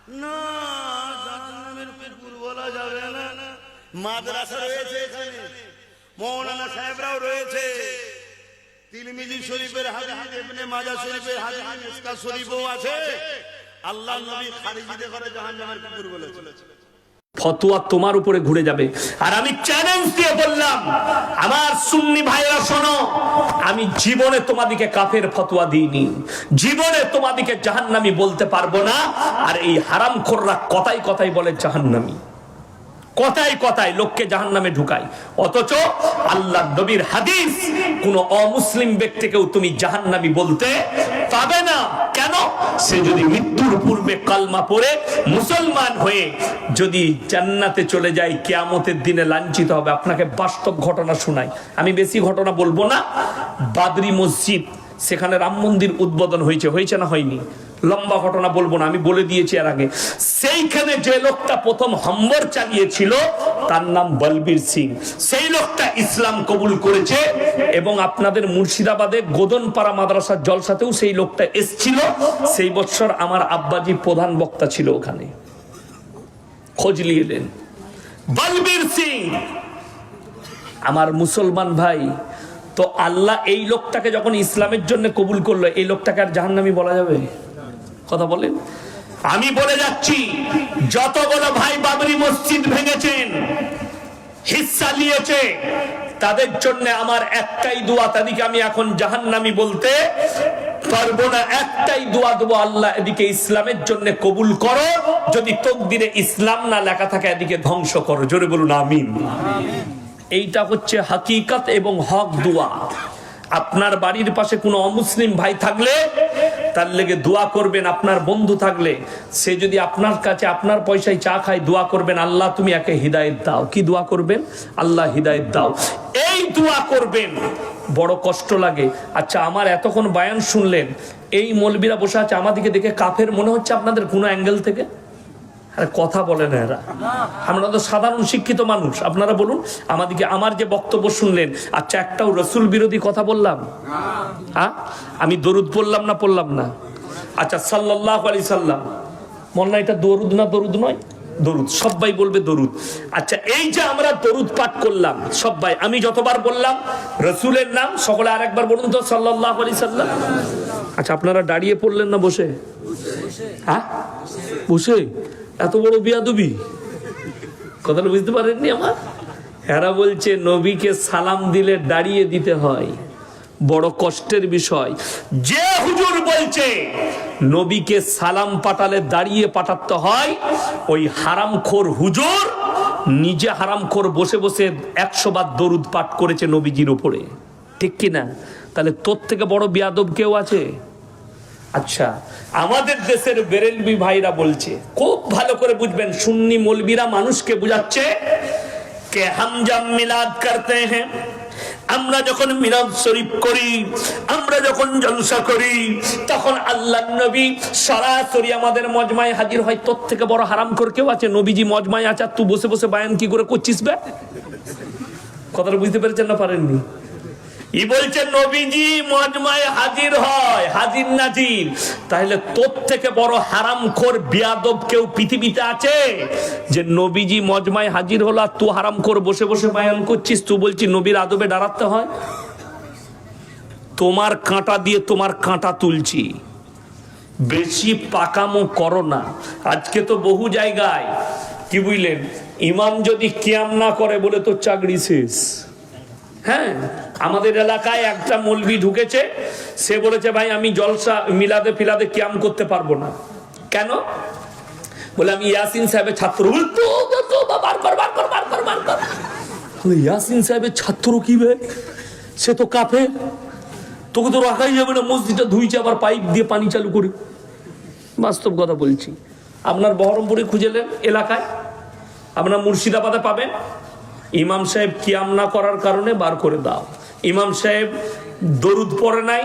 না, জাহান্নামের কুকুর বলা যাবে না। মাদ্রাসা রয়েছে এখানে, মৌলানা সাহেবরাও রয়েছে, তিরমিজি শরীফের হাদিস, ইবনে মাজাহ শরীফের হাদিস, মিসকাত শরীফও আছে। আল্লাহ নবী খারিজিদের ঘরে জাহান্নামের কুকুর বলেছে। ফতোয়া তোমার উপরে ঘুরে যাবে। আর আমি চ্যালেঞ্জ দিয়ে বললাম, আমার সুন্নি ভাইরা শোনো, আমি জীবনে তোমাদিকে কাফের ফতোয়া দিইনি, জীবনে তোমাদিকে জাহান্নামী বলতে পারবো না। আর এই হারামখোররা কথাই কথাই বলে জাহান্নামী, কথাই কথাই লোককে জাহান্নামে ঢুকায়। অথচ আল্লাহ নবীর হাদিস, কোন অমুসলিম ব্যক্তিকেও তুমি জাহান্নামী বলতে পাবে না। কেন? সে যদি মৃত্যুর পূর্বে কালমা পড়ে মুসলমান হয়ে যদি জান্নাতে চলে যায়, কিয়ামতের দিনে লাঞ্ছিত হবে। আপনাকে বাস্তব ঘটনা শোনাই, আমি বেশি ঘটনা বলবো না। বাদরি মসজিদ, সেখানে রাম মন্দির উদ্বোধন হয়েছে না হয়নি? লম্বা ঘটনা বলবো না, আমি বলে দিয়েছি এর আগে। সেইখানে যে লোকটা প্রথম হামলা চালিয়েছিল তার নাম বলবীর সিং। সেই লোকটা ইসলাম কবুল করেছে এবং আপনাদের মুর্শিদাবাদে গোদনপাড়া মাদ্রাসার জলসাতেও সেই লোকটা এসেছিল। সেই বছর আমার আব্বাজি প্রধান বক্তা ছিল ওখানে, খোঁজ নিয়ে এলেন। বলবীর সিং আমার মুসলমান ভাই, তো আল্লাহ এই লোকটাকে যখন ইসলামের জন্য কবুল করলো, এই লোকটাকে আর জাহান্নামী বলা যাবে? কথা বলেন। আমি বলে যাচ্ছি, যতগুলো ভাই বাবরি মসজিদ ভেঙেছেন, হিস্সা নিয়েছে, তাদের জন্য আমার একটাই দোয়া, তাদেরকে আমি এখন জাহান্নামী বলতে পারবো না। একটাই দোয়া দেবো, আল্লাহ এদিকে ইসলামের জন্য কবুল করো, যদি তকদিরে ইসলাম না লেখা থাকে এদিকে ধ্বংস করো। জোরে বলুন আমিন। এইটা হচ্ছে হাকিকত এবং হক দোয়া। আপনার বাড়ির পাশে কোনো অমুসলিম ভাই থাকলে তার লেগে দোয়া করবেন। আপনার বন্ধু থাকলে সে যদি আপনার কাছে আপনার পয়সায় চা খায়, দোয়া করবেন, আল্লাহ তুমি একে হিদায়েত দাও। কি দোয়া করবেন? আল্লাহ হিদায়েত দাও, এই দোয়া করবেন। বড় কষ্ট লাগে। আচ্ছা, আমার এতক্ষণ বয়ান শুনলেন, এই মৌলবীরা বসে আছে, আমাদেরকে দেখে কাফের মনে হচ্ছে আপনাদের কোনো অ্যাঙ্গেল থেকে? কথা বলে না এরা। আমরা তো সাধারণ শিক্ষিত মানুষ। আপনারা বলুন আমাদেরকে, আমার যে বক্তব্য শুনলেন, আচ্ছা একটাও রসুল বিরোধী কথা বললাম? হ্যাঁ, আমি দরুদ পড়লাম না পড়লাম না? আচ্ছা, সাল্লাল্লাহু আলাইহি সাল্লাম, মনে না এটা দরুদ না? দরুদ নয়, দরুদ। সবাই বলবে দরুদ। আচ্ছা, এই যে আমরা দরুদ পাঠ করলাম সবাই, আমি যতবার বললাম রসুলের নাম, সকলে আরেকবার বলুন তো, সাল্লাল্লাহু আলাইহি সাল্লাম। আচ্ছা, আপনারা দাঁড়িয়ে পড়লেন না বসে? হ্যাঁ, বসে। এত বড় বিয়াদবি, কথাটা বুঝতে পারেননি আমার? এরা বলছে নবীকে সালাম দিলে দাঁড়িয়ে দিতে হয়, বড় কষ্টের বিষয়। যে হুজুর বলছে নবীকে সালাম পাঠালে দাঁড়িয়ে পাঠাতে হয়, ওই হারামখোর হুজুর নিজে হারামখোর বসে বসে 100 বার দরুদ পাঠ করেছে নবীজির উপরে, ঠিক কিনা? তাহলে তোর থেকে বড় বিয়াদব কেউ আছে? আচ্ছা, আমাদের দেশের বেরেলভি ভাইরা বলছে, খুব ভালো করে বুঝবেন, সুন্নি মৌলবীরা মানুষকে বুঝাচ্ছে কে হাম জব মিলাদ করতে হ্যাঁ, আমরা যখন মিলাদ শরীফ করি, আমরা যখন জলসা করি, তখন আল্লাহর নবী সরাসরি আমাদের মজমায় হাজির হয়। তোর থেকে বড় হারামখোর কেউ আছে? নবীজি মজমায় আছে, তুই বসে বসে বায়ান কি করে করছিস বে? কথাটা বুঝতে পেরেছেন না পারেননি? ই বলছে নবীজি মজমায় হাজির হয়, হাজির নাজির। তাহলে তোর থেকে বড় হারামখোর বিয়াদব কেউ পৃথিবীতে আছে যে নবীজি মজমায় হাজির হলো আর তুই হারামখোর বসে বসে বায়ান করছিস? তুই বলছিস নবীর আদবে দাঁড়াতে হয়? তোমার কাঁটা দিয়ে তোমার কাঁটা তুলছি, বেশি পাকামো করো না। আজকে তো বহু জায়গায় কি বুঝলেন, ইমাম যদি কিয়াম না করে বলে তোর চাকরি শেষ। হ্যাঁ, আমাদের এলাকায় একটা মৌলবি ঢুকেছে, সে বলেছে ভাই আমি জলসা মিলাদে ফিলাদে কিয়াম করতে পারবো না। কেন? বলে আমি ইয়াসিন সাহেবের ছাত্র। ইয়াসিন সাহেবের ছাত্র কি বে? সে তো কাফের, তোকে তো রাখাই যাবে না। মসজিদটা ধুইছে, আবার পাইপ দিয়ে পানি চালু করে। বাস্তব কথা বলছি। আপনার বহরমপুরে খুঁজেলেন এলাকায়, আপনার মুর্শিদাবাদে পাবেন, ইমাম সাহেব কিয়াম না করার কারণে বার করে দাও। ইমাম সাহেব দরুদ পড়ে নাই,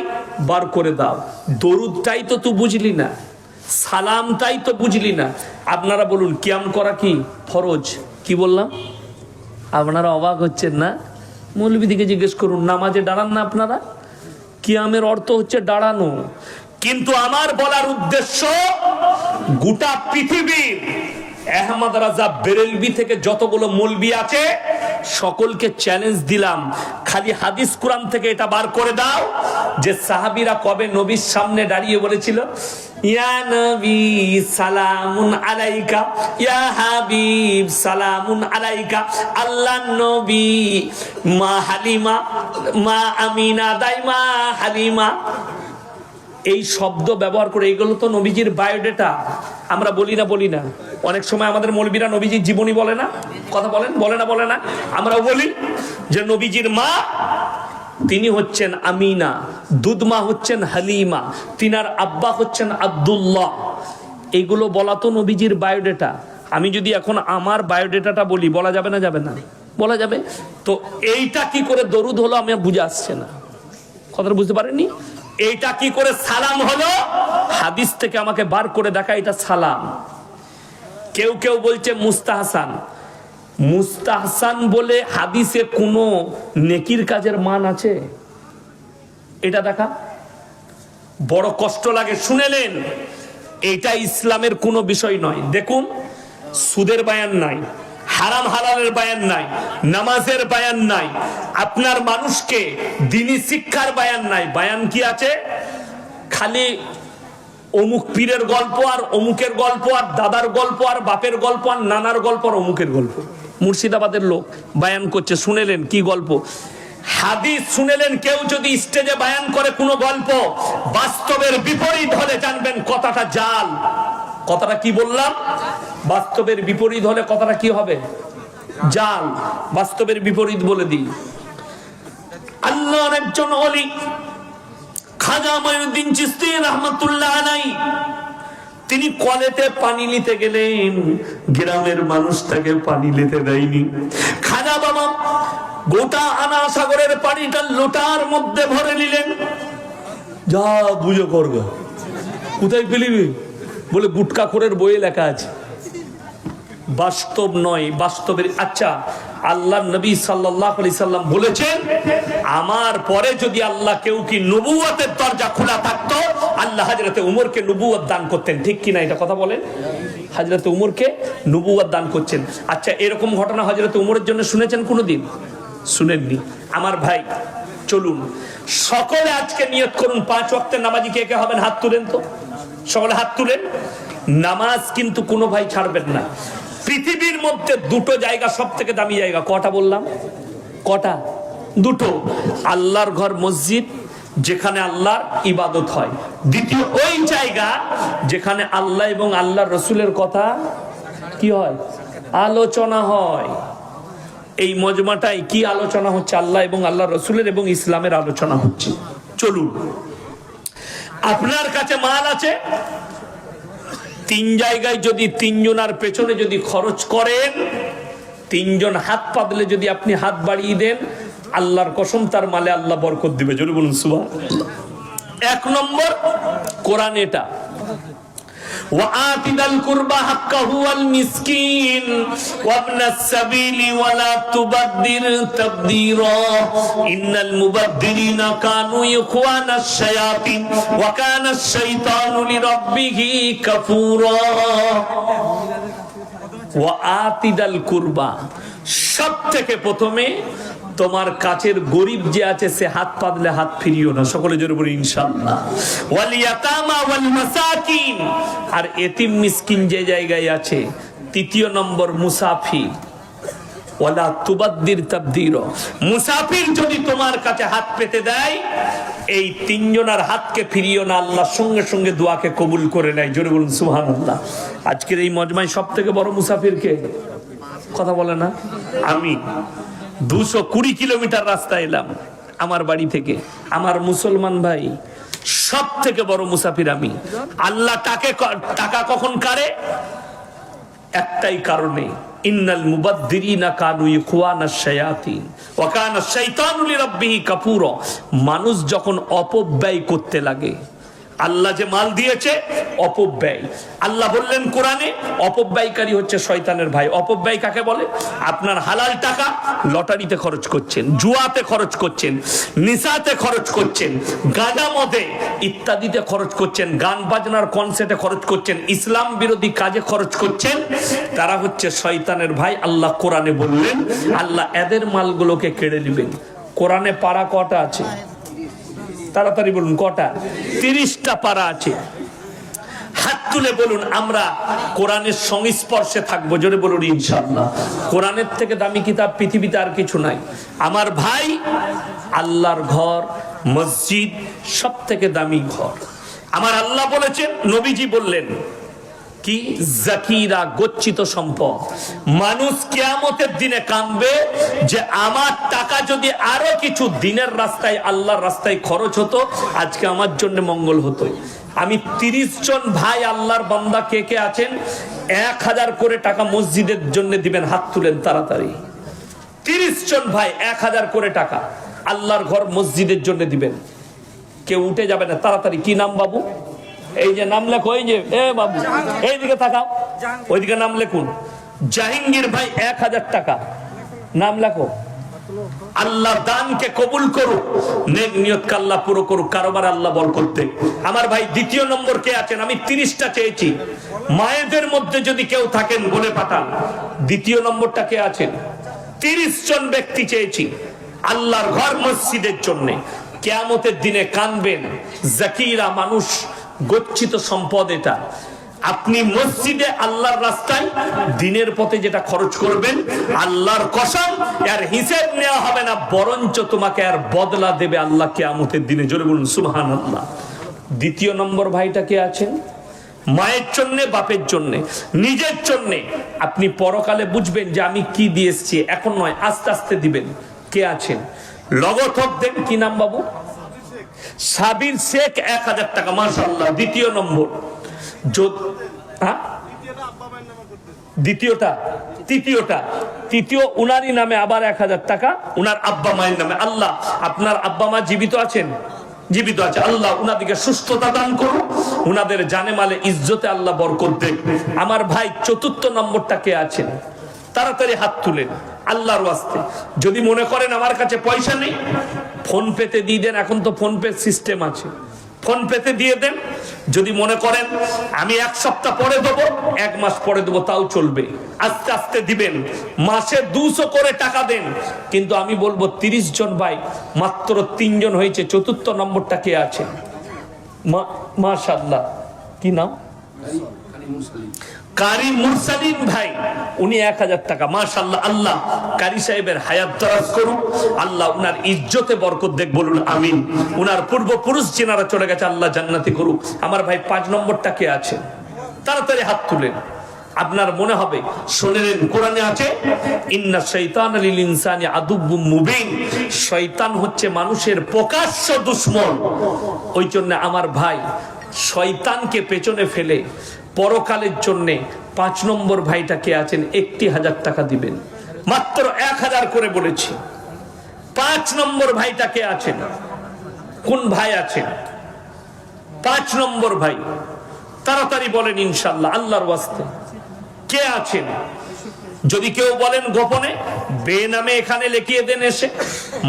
বার করে দাও। দরুদটাই তো তুই বুঝলি না, সালামটাই তো বুঝলি না। আপনারা বলুন কিয়াম করা কি ফরজ? কি বললাম? আপনারা অবাক হচ্ছেন না? মৌলবী দিকে জিজ্ঞেস করুন, নামাজে দাঁড়ান না আপনারা? কিয়ামের অর্থ হচ্ছে দাঁড়ানো। কিন্তু আমার বলার উদ্দেশ্য গোটা পৃথিবীর আহমদ রাজা বেরেলভি থেকে যতগুলো মৌলবি আছে সকলকে চ্যালেঞ্জ দিলাম, খালি হাদিস কোরআন থেকে এটা বার করে দাও যে সাহাবীরা কবে নবীর সামনে দাঁড়িয়ে বলেছিল ইয়া নবী সালামুন আলাইকা, ইয়া হাবিব সালামুন আলাইকা, আল্লাহ নবী মা হালিমা, মা আমিনা দাইমা হালিমা, এই শব্দ ব্যবহার করে। এগুলো তো নবীজির বায়োডেটা। আমরা বলি না অনেক সময় আমাদের মৌলবীরা নবীজির জীবনী বলে না, কথা বলে না। আমরা বলি যে নবীজির মা তিনি হচ্ছেন আমিনা, দুধমা হচ্ছেন হালিমা, তিনার আব্বা হচ্ছেন আব্দুল্লাহ। এগুলো বলা তো নবীজির বায়োডেটা। আমি যদি এখন আমার বায়োডেটাটা বলি, বলা যাবে না? যাবে না, বলা যাবে। তো এইটা কি করে দরুদ হলো আমি বুঝে আসছে না, কথাটা বুঝতে পারেননি। এইটা কি করে সালাম হলো? হাদিস থেকে আমাকে বার করে দেখা এটা সালাম। কেউ বলছে মুস্তাহসান। মুস্তাহসান বলে হাদিসে কোনো নেকির কাজের মান আছে? এটা দেখা বড় কষ্ট লাগে। শুনেলেন, এটা ইসলামের কোনো বিষয় নয়। দেখুন, সুদের বায়ান নাই, হারাম হালালের বায়ান নাই, নামাজের বায়ান নাই, আপনার মানুষকে দ্বীনি শিক্ষার বায়ান নাই। বায়ান কি আছে? খালি অমুক পীরের গল্প আর অমুকের গল্প আর দাদার গল্প আর বাপের গল্প আর নানার গল্প আর অমুকের গল্প। মুর্শিদাবাদের লোক বায়ান করছে, শুনেলেন কি গল্প? হাদিস শুনেলেন। কেউ যদি স্টেজে বায়ান করে কোনো গল্প বাস্তবের বিপরীত হলে জানবেন কথাটা জাল। কথাটা কি বললাম? বাস্তবের বিপরীত হলে কথাটা কি হবে? জাল। বাস্তবের বিপরীত বলে দিই। আল্লাহর একজন ওলি খাজা মঈনুদ্দিন চিশতি রাহমাতুল্লাহ আলাইহি, তিনি কলেতে পানি নিতে গেলেন, গ্রামের মানুষ তাকে পানি নিতে দেয়নি। খাজা বাবা গোটা আনা সাগরের পানিটা লোটার মধ্যে ভরে নিলেন। যা বুঝে করবে, কোথায় ফেলিবি? বলে গুটকাখোরের বইয়ে লেখা আছে। বাস্তব নয়, বাস্তবের। আচ্ছা, আল্লাহ নবী সাল্লাল্লাহু আলাইহি সাল্লাম বলেছেন, আমার পরে যদি আল্লাহ কেউ কি নবুয়তের দরজা খোলা থাকতো, আল্লাহ হযরতে উমরকে নবুয়ত দান করতেন। ঠিক কি না? এটা কথা বলেন। হযরতে উমরকে নবুয়ত দান করছেন। আচ্ছা, এরকম ঘটনা হযরতে উমরের জন্য শুনেছেন কোনোদিন? শুনেননি। আমার ভাই, চলুন সকলে আজকে নিয়ত করুন, 5 ওয়াক্তের নামাজি কে কে হবেন? হাত তুলেন তো, সকলে হাত তুলেন। নামাজ কিন্তু কোনো ভাই ছাড়বেন না। পৃথিবীর মধ্যে দুটো জায়গা সব থেকে দামি জায়গা। কটা বললাম? কটা? দুটো। আল্লাহর ঘর মসজিদ, যেখানে আল্লাহর ইবাদত হয়। দ্বিতীয় ওই জায়গা যেখানে আল্লাহ এবং আল্লাহর রসুলের কথা কি হয়? আলোচনা হয়। এই মজমাটাই কি আলোচনা হচ্ছে? আল্লাহ এবং আল্লাহ রসুলের এবং ইসলামের আলোচনা হচ্ছে। চলুন, আপনার কাছে মাল আছে, 3 জায়গায় যদি 3 জনের পেছনে যদি খরচ করেন, 3 জন হাত পাতলে যদি আপনি হাত বাড়িয়ে দেন, আল্লাহর কসম তার মালে আল্লাহ বরকত দিবে। জোরে বলুন সুবহানাল্লাহ। 1 নম্বর কোরআন এটা, وآت ذا القربى حقه والمسكين وابن السبيل ولا تبذر تبذيرا إن المبذرين كانوا إخوان الشياطين وكان الشيطان لربه كفورا وآت ذا القربى। সব থেকে প্রথমে তোমার কাছের গরিব যে আছে সে হাত পাতলে হাত ফিরিও না। সকলে জোরে বলি ইনশাআল্লাহ। ওয়াল ইয়াতামা ওয়াল মাসাকিন, আর এতিম মিসকিন যে জায়গায় আছে। 3 নম্বর মুসাফির, ওয়ালা তুবাদ্দির তাবদীরা। মুসাফির যদি তোমার কাছে হাত পেতে দেয়, এই 3 জনের হাতকে ফিরিও না, আল্লাহ সঙ্গে সঙ্গে দোয়াকে কবুল করে নেয়। জোরে বলুন সুবহানাল্লাহ। আজকের এই মজমায় সব থেকে বড় মুসাফির কে? কথা বলে না? আমি 220 কিলোমিটার রাস্তা এলাম আমার বাড়ি থেকে। আমার মুসলমান ভাই, সব থেকে বড় মুসাফির আমি। আল্লাহ টাকা কখন কারে? একটাই কারণে, ইন্নাল মুবাদ্দিরিনা কানু ইখওয়ানাশ শায়াতিন ওয়া কানা শাইতানু লিরাব্বিহি কাফুরা। মানুষ যখন অপব্যয় করতে লাগে, আল্লাহ যে মাল দিয়েছে অপব্যয়। আল্লাহ বললেন কোরআনে, অপব্যয়কারী হচ্ছে শয়তানের ভাই। অপব্যয় কাকে বলে? আপনার হালাল টাকা লটারিতে খরচ করছেন, জুয়াতে খরচ করছেন, নিশাতে খরচ করছেন, গাঁজা মদে ইত্যাদিতে খরচ করছেন, গান বাজনার কনসার্টে খরচ করছেন, ইসলাম বিরোধী কাজে খরচ করছেন, তারা হচ্ছে শয়তানের ভাই। আল্লাহ কোরআনে বললেন আল্লাহ এদের মালগুলোকে কেড়ে নেবেন। কোরআনে পারা কটা আছে? তাড়াতাড়ি বলুন কটা? 30টা পারা আছে। হাত তুলে বলুন আমরা কোরআনের সংস্পর্শে থাকবো। জোরে বলুন ইনশাআল্লাহ। কোরআনের থেকে দামি কিতাব পৃথিবীতে আর কিছু নাই। আমার ভাই, আল্লাহর ঘর মসজিদ সব থেকে দামি ঘর। আমার আল্লাহ বলেছেন, নবীজি বললেন কি? জাকিরা, গচ্ছিত সম্পদ। মানুষ কিয়ামতের দিনে কাঁদবে যে আমার টাকা যদি আরো কিছু দিনের রাস্তায়, আল্লাহর রাস্তায় খরচ হতো, আজকে আমার জন্য মঙ্গল হতো। আমি 30 জন ভাই আল্লাহর বান্দা কে কে আছেন 1000 করে টাকা মসজিদের জন্য দিবেন? হাত তুলেন তাড়াতাড়ি। 30 জন ভাই 1000 করে টাকা আল্লাহর ঘর মসজিদের জন্য দিবেন। কেউ উঠে যাবে না, তাড়াতাড়ি। কি নাম বাবু? এই যে নাম লেখো, এই যে এ বাবু এইদিকে তাকাও, ওইদিকে নাম লেখুন। জাহাঙ্গীর ভাই 1000 টাকা নাম লেখো। আল্লাহ দানকে কবুল করুক, নেক নিয়ত আল্লাহ পুরো করুক, কারোবার আল্লাহ বরকত দেয়। আমার ভাই দ্বিতীয় নম্বর কে আছেন? আমি 30টা চেয়েছি। মায়েদের মধ্যে যদি কেউ থাকেন বলে পাঠান। দ্বিতীয় নম্বরটা কে আছেন? 30 জন ব্যক্তি চেয়েছি আল্লাহর ঘর মসজিদের জন্য। কিয়ামতের দিনে কাঁদবেন জাকিরা, মানুষ গচ্ছিত সম্পদ। এটা আপনি মসজিদে আল্লাহর রাস্তায় দিনের পথে যেটা খরচ করবেন, আল্লাহর কসম এর হিসাব নেওয়া হবে না, বরঞ্চ তোমাকে আর বদলা দেবে আল্লাহ কিয়ামতের দিনে। জোরে বলুন সুবহানাল্লাহ। দ্বিতীয় নম্বর ভাইটা কে আছেন? মায়ের জন্য, বাপের জন্য, নিজের জন্য। আপনি পরকালে বুঝবেন যে আমি কি দিয়ে এসেছি, এখন নয়, আস্তে আস্তে দিবেন। কে আছেন? লগথক দেন। কি নাম বাবু? সাবির শেখ 1000 টাকা, মাশাআল্লাহ। দ্বিতীয় নম্বর। তৃতীয় উনারই নামে আবার 1000 টাকা, উনার আব্বা মায়ের নামে। আল্লাহ আপনার আব্বা মা জীবিত আছেন? জীবিত আছে। আল্লাহ উনাদেরকে সুস্থতা দান করুন, উনাদের জানে মালে ইজ্জতে আল্লাহ বরকত দেন। আমার ভাই চতুর্থ নম্বরটা কে আছেন? তাড়াতাড়ি হাত তুলেন আল্লাহর ওয়াস্তে। যদি মনে করেন আমার কাছে পয়সা নেই, ফোন পেতে দিয়ে দেন। এখন তো ফোন পে সিস্টেম আছে, ফোন পেতে দিয়ে দেন। যদি মনে করেন আমি 1 সপ্তাহ পরে দেবো, 1 মাস পরে দেবো, তাও চলবে। আস্তে আস্তে দিবেন। মাসে 200 করে টাকা দেন। কিন্তু আমি বলবো 30 জন ভাই, মাত্র 3 জন হয়েছে। চতুর্থ নম্বরটা কে আছে? মাশাআল্লাহ। কি নাম? কারি মুরসালিন ভাই, উনি 1000 টাকা, মাশাআল্লাহ। আল্লাহ কারি সাহেবের হায়াত দরাজ করুন, আল্লাহ উনার ইজ্জতে বরকত দেখ, বলুন আমিন। উনার পূর্বপুরুষ যেনারা চলে গেছে আল্লাহ জান্নাতি করুক। আমার ভাই 5 নম্বরটা কে আছে? তাড়াতাড়ি হাত তুলেন। আপনার মনে হবে শুনেন কোরআনে আছে ইন্না শাইতানা লিল ইনসানি আদুব্বুম মুবিন। শয়তান হচ্ছে মানুষের প্রকাশ্য দুশমন। ওই জন্য আমার ভাই শয়তানকে পেছনে ফেলে পরকালের জন্য 5 নম্বর ভাইটা কে আছেন? 1000 টাকা দিবেন। মাত্র 1000 করে বলেছি। 5 নম্বর ভাইটা কে আছেন? কোন ভাই আছেন? 5 নম্বর ভাই তাড়াতাড়ি বলেন ইনশাআল্লাহ, আল্লাহর ওয়াস্তে কে আছেন? যদি কেউ বলেন গোপনে, বেনামে এখানে লিখিয়ে দেন এসে।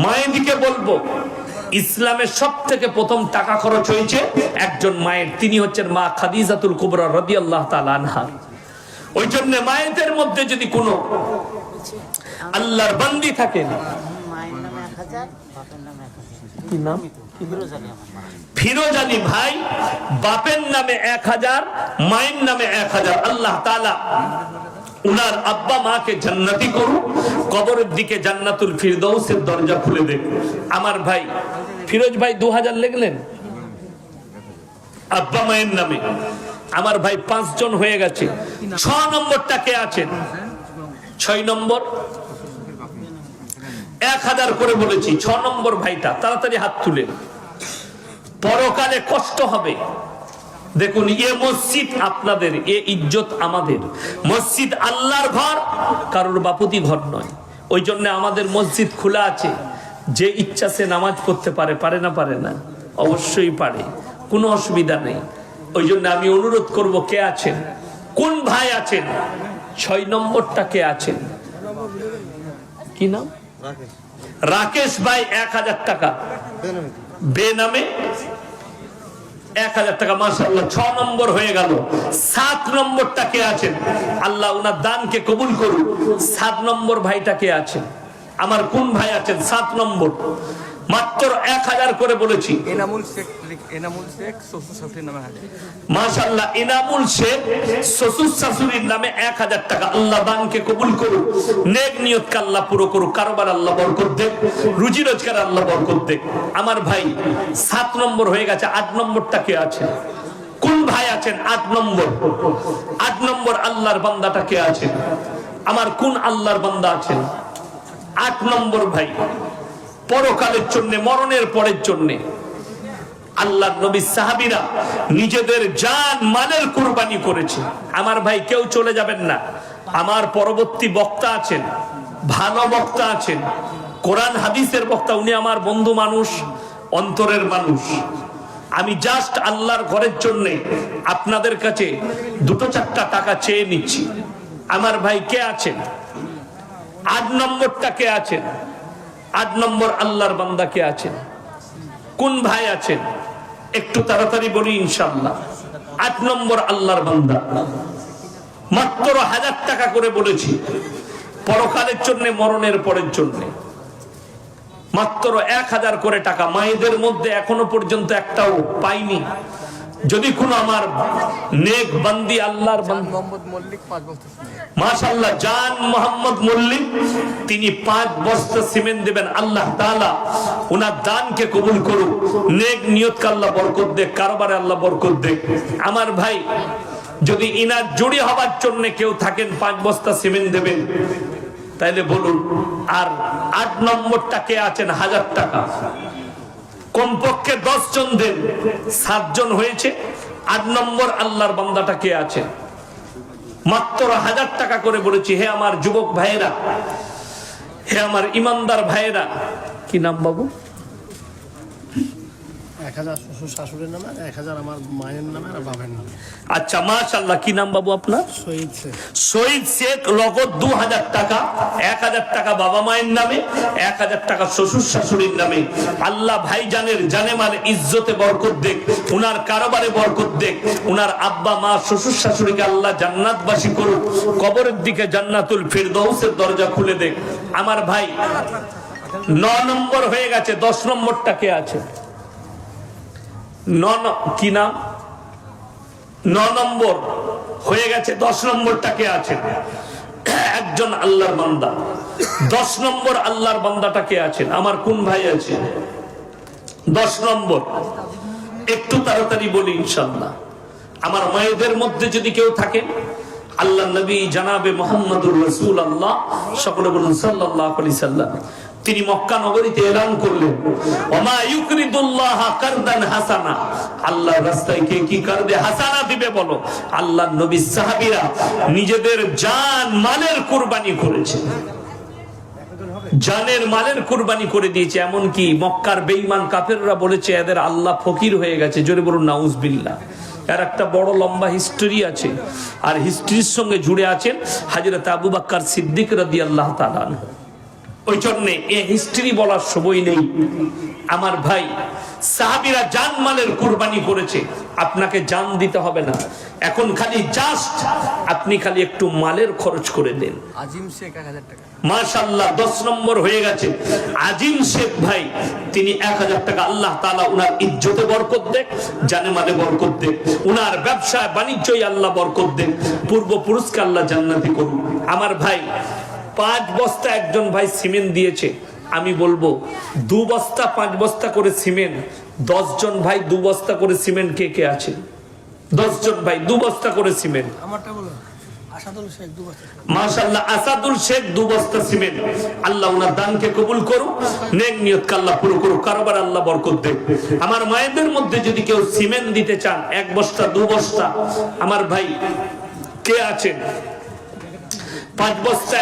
মায়েদিকে বলবো ইসলামের সব থেকে প্রথম টাকা খরচ হয়েছে একজন মায়ের, তিনি হচ্ছেন মা খাদিজাতুল কুবরা রাদিয়াল্লাহু তাআলা আনহা। ওই জন্য মায়েদের মধ্যে যদি কোনো আল্লাহর বান্দি থাকেন, মায়ের নামে 1000, বাপের নামে 1000। কি নাম? ফিরোজ আলী ভাই, বাপের নামে 1000, মায়ের নামে 1000। আল্লাহ তাআলা উনার আব্বা মাকে জান্নাতি করুন, কবরের দিকে জান্নাতুল ফিরদৌসের দরজা খুলে দেন। আমার ভাই ফিরোজ ভাই 2000 লিখলেন আব্বা মায়ের নামে। আমার ভাই 5 জন হয়ে গেছে। 6 নম্বরটা কে আছেন? 6 নম্বর 1000 করে বলেছি। 6 নম্বর ভাইটা তাড়াতাড়ি হাত তুলেন। পরকালে কষ্ট হবে। দেখুন এ মসজিদ আপনাদের, এ ইজ্জত আমাদের। মসজিদ আল্লাহর ঘর, কারোর বাপুতি ঘর নয়। ওই জন্য আমাদের মসজিদ খোলা আছে। যে ইচ্ছা সে নামাজ পড়তে পারে। পারে না? পারে না? অবশ্যই পারে। কোনো অসুবিধা নেই। ওই জন্য আমি অনুরোধ করব, কে আছেন, কোন ভাই আছেন, 6 নম্বরটা কে আছেন, কি নাম, রাকেশ ভাই, 1000 টাকা বেনামে, 1000 টাকা, মাশাআল্লাহ। 6 নম্বর হয়ে গেল। 7 নম্বরটা কে আছেন, আল্লাহ ওনার দানকে কবুল করুন। 7 নম্বর ভাইটা কে আছেন, আমার কোন ভাই আছেন, 7 নম্বর, মাত্র 1000 করে বলেছি। এনামুল শেখ, এনামুল শেখ শ্বশুর শাশুড়ির নামে আছে। মাশাআল্লাহ, এনামুল শেখ শ্বশুর শাশুড়ির নামে 1000 টাকা। আল্লাহ দানকে কবুল করুন, নেক নিয়তকে আল্লাহ পুরো করুক, কারোবার আল্লাহ বরকত দেন, রুজি রোজগার আল্লাহ বরকত দেন। আমার ভাই 7 নম্বর হয়ে গেছে। 8 নম্বরটা কে আছে, কোন ভাই আছেন, 8 নম্বর, 8 নম্বর আল্লাহর বান্দাটা কে আছেন, আমার কোন আল্লাহর বান্দা আছেন, 8 নম্বর ভাই, পরকালের জন্য, মরণের পরের জন্য আল্লাহর নবী সাহাবীরা নিজেদের জান মালের কুরবানি করেছে। আমার ভাই কেউ চলে যাবেন না, আমার পরবর্তী বক্তা আছেন, ভালো বক্তা আছেন, কোরআন হাদিসের বক্তা, উনি আমার বন্ধু মানুষ, অন্তরের মানুষ। আমি জাস্ট আল্লাহর ঘরের জন্য আপনাদের কাছে 2-4টা টাকা চেয়ে নিচ্ছি। আমার ভাই কে আছেন, 8 নম্বরটা কে আছেন, 8 নম্বর আল্লাহর বান্দা কে আছেন, কোন ভাই আছেন, একটু তাড়াতাড়ি বলি ইনশাআল্লাহ। 8 নম্বর আল্লাহর বান্দা, মাত্র 1000 টাকা করে বলেছি, পরকালের জন্য, মরণের পরের জন্য মাত্র 1000 করে টাকা। মায়েদের মধ্যে এখনো পর্যন্ত একটাও পাইনি। যদি কোন আমার নেক বান্দি আল্লাহর বান্দা, মোহাম্মদ মল্লিক 5 বছর মাশাআল্লাহ, জান মোহাম্মদ মল্লিক, তিনি 5 বস্তা সিমেন্ট দেবেন। আল্লাহ তাআলা ওনার দানকে কবুল করুক, নেক নিয়তকে আল্লাহ বরকত দেখ, কারবারে আল্লাহ বরকত দেখ। আমার ভাই যদি ইনার জড়ি হবার জন্য কেউ থাকেন, 5 বস্তা সিমেন্ট দেবেন, তাইলে বলুন। আর 8 নম্বরটা কে আছেন, 1000 টাকা, কমপক্ষে 10 জন দেন, 7 জন হয়েছে। 8 নম্বর আল্লাহর বান্দাটা কে আছে, মাত্র 1000 টাকা করে বলেছি। হে আমার যুবক ভাইয়েরা, হে আমার ইমানদার ভাইয়েরা, কি নাম বাবু, 1000 শ্বশুর শাশুড়ির নামে, 1000 আমার মায়ের নামে আর বাবার নামে। আচ্ছা মাশাআল্লাহ, কি নাম বাবু আপনার, শহীদ শেখ। শহীদ শেখ, নগদ 2000 টাকা, 1000 টাকা বাবা মায়ের নামে, 1000 টাকা শ্বশুর শাশুড়ির নামে। আল্লাহ ভাইজানের জানে মালে ইজ্জতে বরকত দেখ, উনার কারবারে বরকত দেখ, উনার আব্বা মা শ্বশুর শাশুড়িকে আল্লাহ জান্নাতবাসী করুক, কবরের দিকে জান্নাতুল ফিরদৌসের দরজা খুলে দেখ। আমার ভাই 9 নম্বর হয়ে গেছে। 10 নম্বরটা কে আছে, কি নাম, 9 নম্বর হয়ে গেছে। 10 নম্বরটা কে আছে, একজন আল্লাহর বান্দা। 10 নম্বর আল্লাহর বান্দাটা কে আছেন, আমার কোন ভাই আছে, 10 নম্বর, একটু তাড়াতাড়ি বলি ইনশাআল্লাহ। আমার মায়েদের মধ্যে যদি কেউ থাকে, আল্লাহ নবী জানাবে মুহাম্মদুর রাসূলুল্লাহ, সকলে বলুন সাল্লাল্লাহু আলাইহি সাল্লাম, তিনি মক্কা নগরীতে এলান করলেন, ওমা ইউকরিদুল্লাহ কারদান হাসানা, আল্লাহর রাস্তায় কে কি কারদে হাসানা দিবে বলো। আল্লাহর নবী সাহাবীরা নিজেদের জান মালের কুরবানি করেছে, জানের মালের কুরবানি করে দিয়েছে। এমনকি মক্কার বেঈমান কাফেররা বলেছে এদের আল্লাহ ফকির হয়ে গেছে। জোরে বলুন নাউজুবিল্লাহ। এর একটা বড় লম্বা হিস্টরি আছে, আর হিস্ট্রির সঙ্গে জুড়ে আছেন হযরত আবু বকর সিদ্দিক রাদিয়াল্লাহু তাআলা। ওই জন্য এই হিস্ট্রি বলার সময় নেই। আমার ভাই সাহাবীরা জান মালের কুরবানি করেছে, আপনাকে জান দিতে হবে না, এখন খালি জাস্ট আপনি খালি একটু মালের খরচ করে দেন। আজিম শেখ 1000 টাকা, মাশাআল্লাহ 10 নম্বর হয়ে গেছে। আজিম শেখ ভাই, তিনি 1000 টাকা। আল্লাহ তাআলা উনার ইজ্জতে বরকত দেখ, জানে মালে বরকত দেখ, উনার ব্যবসায় বাণিজ্যই আল্লাহ বরকত দেখ, পূর্বপুরুষকে আল্লাহ জান্নাতি করুন। আমার ভাই 5 বস্তা একজন ভাই সিমেন্ট দিয়েছে। আমি বলবো 2 বস্তা 5 বস্তা করে সিমেন্ট, 10 জন ভাই 2 বস্তা করে সিমেন্ট কে কে আছে, 10 জন ভাই 2 বস্তা করে সিমেন্ট। আমারটা বলো, আসাদুল শেখ 2 বস্তা। মাশাআল্লাহ, আসাদুল শেখ 2 বস্তা সিমেন্ট। আল্লাহ ওনার দানকে কবুল করুক, নেক নিয়তকে আল্লাহ পুরো করুক, কারবার আল্লাহ বরকত দেখ। আমার মায়েদের মধ্যে যদি কেউ সিমেন্ট দিতে চান, 1 বস্তা 2 বস্তা, আমার ভাই কে আছেন, 5 বস্তা